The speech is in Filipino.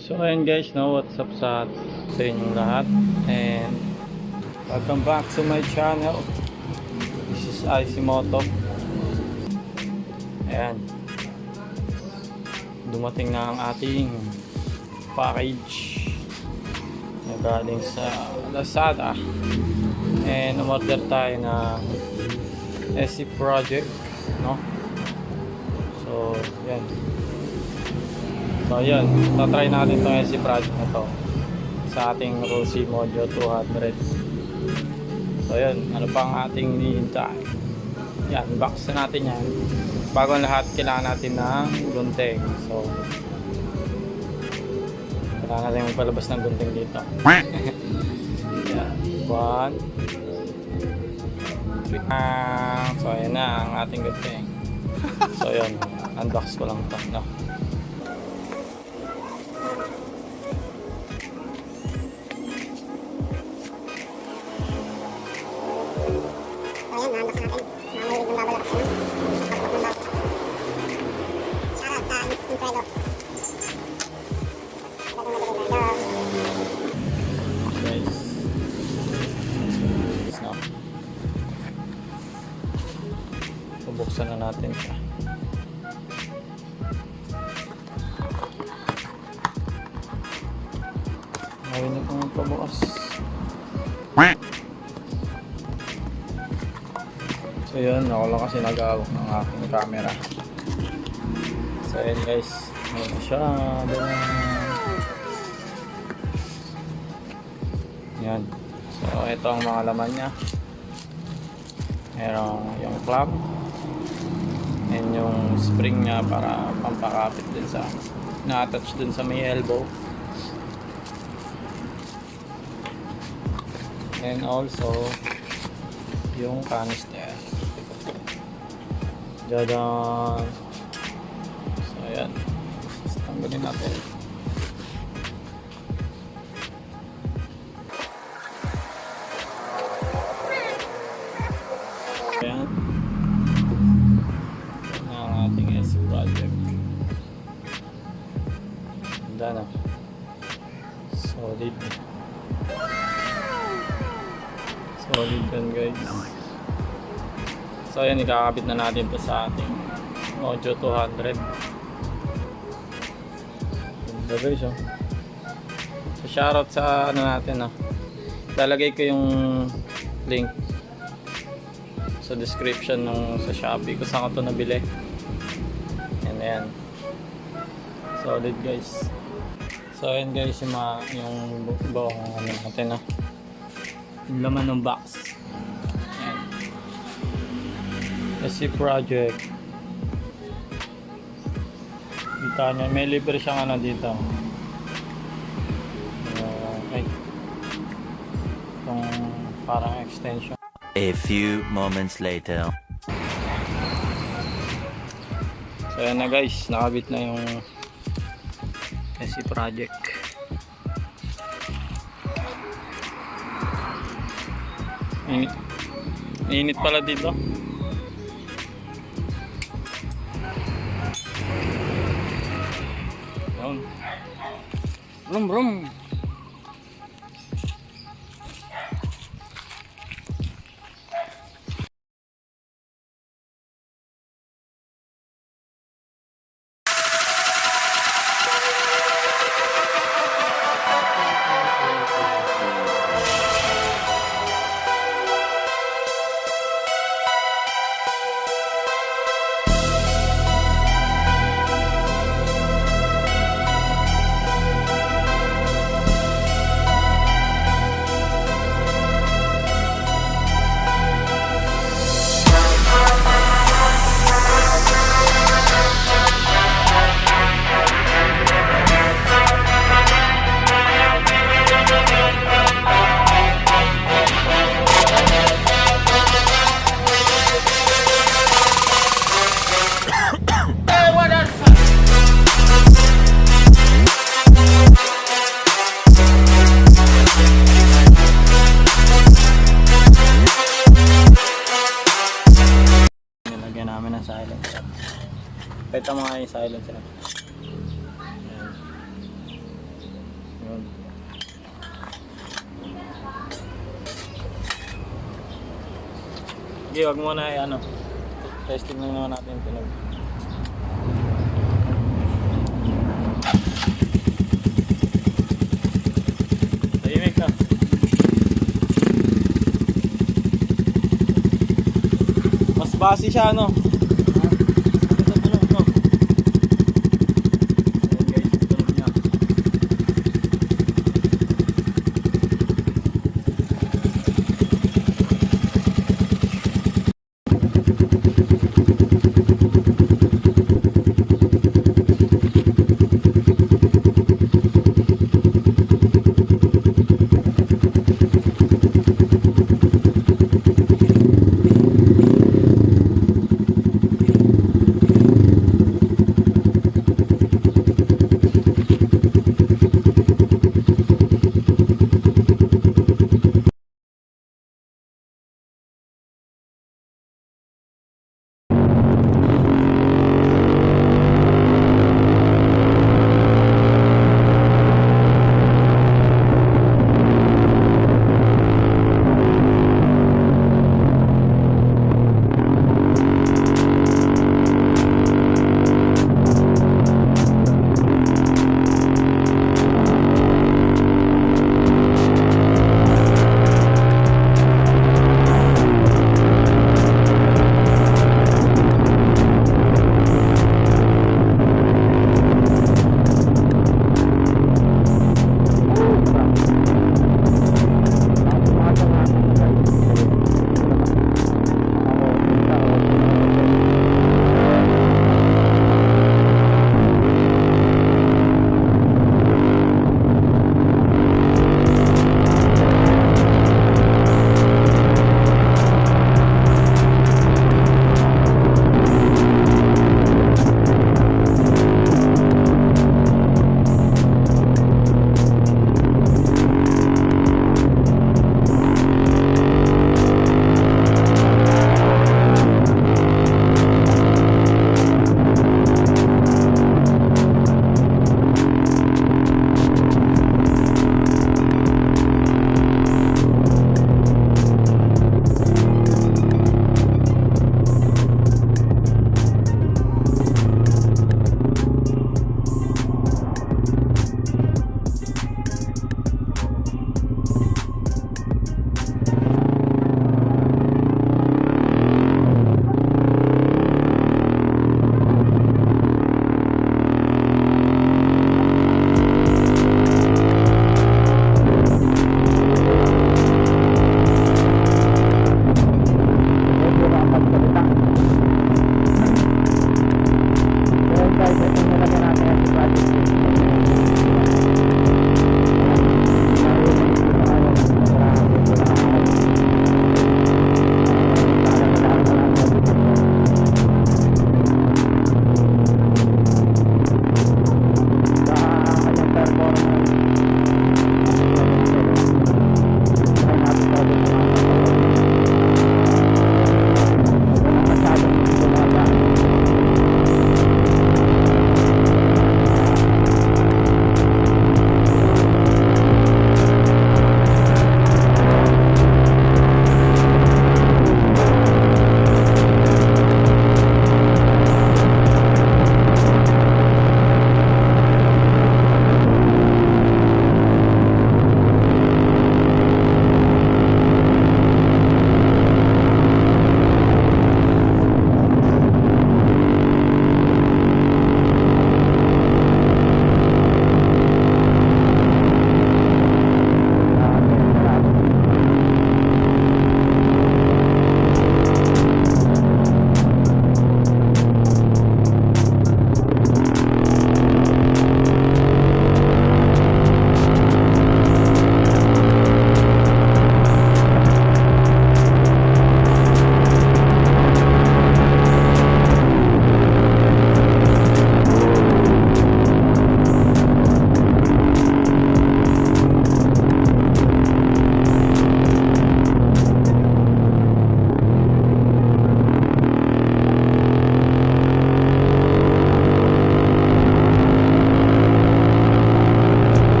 So ayun guys, no, what's up sa inyong lahat, and welcome back to my channel. This is RUSI Mojo. Ayan, dumating na ang ating package na galing sa Lazada, and umorder tayo na SC project, no? So yan. So yun, tatry natin itong SC project na to sa ating RUSI Mojo 200. So yun, ano pang ating hinihintay? Yan, box na natin yan. Bago ang lahat, kailangan natin ng gunting. So kailangan natin magpalabas ng gunting dito. Yan, 1, 3. So ayan na ang ating gunting. So yun, unbox ko lang ito, no? Bubuksan na natin siya. Ngayon na kung pabukas. So yun, ako lang kasi nag-aawak ng aking camera. So yun guys, ngayon na siya. Yan. So ito ang mga laman niya. Merong yung clamp and yung spring niya para pampakapit din sa na-attach din sa may elbow, and also yung canister. Dadan. So ayan, tanggalin natin. Ayan ang ating SC project. Ganda na, solid yan guys. So ayan, ikakabit na natin ito sa ating Mojo 200. Ganda guys, oh. So shoutout sa ano natin, oh. Lalagay ko yung link sa description nung sa Shopee kung saan ko ito nabili. And ayan, solid guys. So ayan guys, yung buong ano natin, oh. Yung laman ng box. Ayan, SC project. Kita nyo, may libre siyang ano dito. Okay, itong parang extension. A few moments later. So ayan na guys, nakabit na yung SC project. Init pala dito. Brum brum. Ito mga yung silencer. Sige, wag muna ano. Testing lang naman natin yung tunog. Tahimik na. Mas basi siya, no? Ito tunog, no? Ayan guys, yung tunog niya.